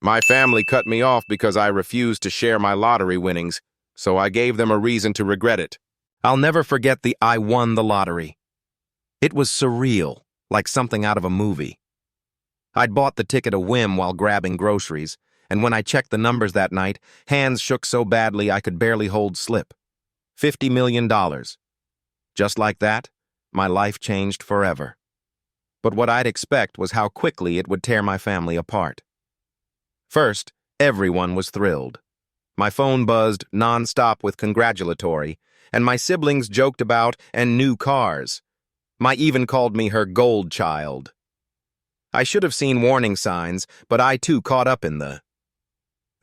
My family cut me off because I refused to share my lottery winnings, so I gave them a reason to regret it. I'll never forget the "I won the lottery." It was surreal, like something out of a movie. I'd bought the ticket a whim while grabbing groceries, and when I checked the numbers that night, hands shook so badly I could barely hold slip. $50 million. Just like that, my life changed forever. But what I'd expect was how quickly it would tear my family apart. First, everyone was thrilled. My phone buzzed non-stop with congratulatory, and my siblings joked about and new cars. My even called me her gold child. I should have seen warning signs, but I too caught up in the.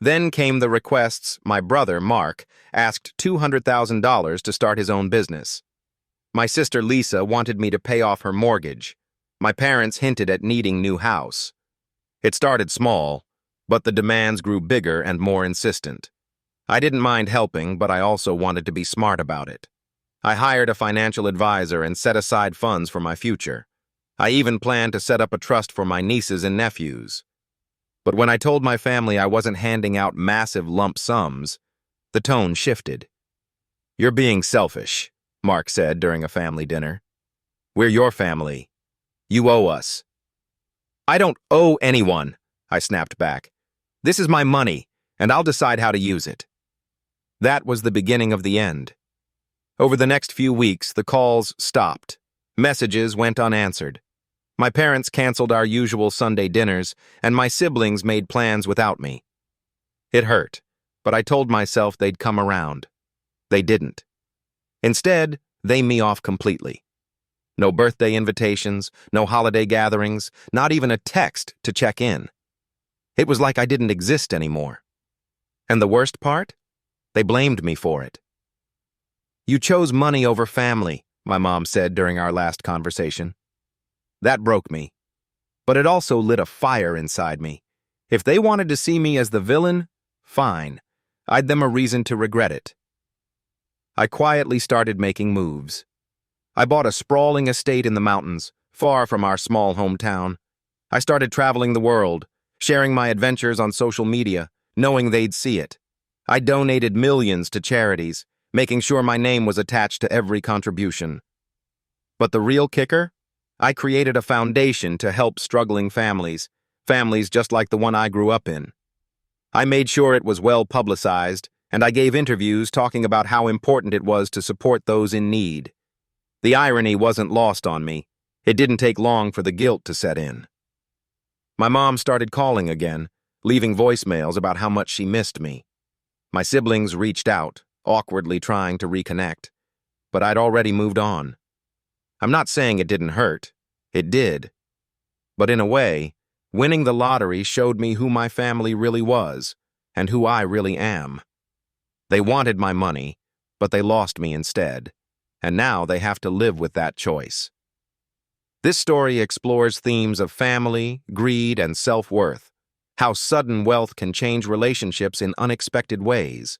Then came the requests. My brother, Mark, asked $200,000 to start his own business. My sister Lisa wanted me to pay off her mortgage. My parents hinted at needing new house. It started small, but the demands grew bigger and more insistent. I didn't mind helping, but I also wanted to be smart about it. I hired a financial advisor and set aside funds for my future. I even planned to set up a trust for my nieces and nephews. But when I told my family I wasn't handing out massive lump sums, the tone shifted. "You're being selfish," Mark said during a family dinner. "We're your family. You owe us." "I don't owe anyone," I snapped back. "This is my money, and I'll decide how to use it." That was the beginning of the end. Over the next few weeks, the calls stopped. Messages went unanswered. My parents canceled our usual Sunday dinners, and my siblings made plans without me. It hurt, but I told myself they'd come around. They didn't. Instead, they me off completely. No birthday invitations, no holiday gatherings, not even a text to check in. It was like I didn't exist anymore. And the worst part? They blamed me for it. "You chose money over family," my mom said during our last conversation. That broke me. But it also lit a fire inside me. If they wanted to see me as the villain, fine. I'd them a reason to regret it. I quietly started making moves. I bought a sprawling estate in the mountains, far from our small hometown. I started traveling the world, sharing my adventures on social media, knowing they'd see it. I donated millions to charities, making sure my name was attached to every contribution. But the real kicker? I created a foundation to help struggling families just like the one I grew up in. I made sure it was well publicized, and I gave interviews talking about how important it was to support those in need. The irony wasn't lost on me. It didn't take long for the guilt to set in. My mom started calling again, leaving voicemails about how much she missed me. My siblings reached out, awkwardly trying to reconnect, but I'd already moved on. I'm not saying it didn't hurt. It did. But in a way, winning the lottery showed me who my family really was and who I really am. They wanted my money, but they lost me instead, and now they have to live with that choice. This story explores themes of family, greed, and self-worth, how sudden wealth can change relationships in unexpected ways.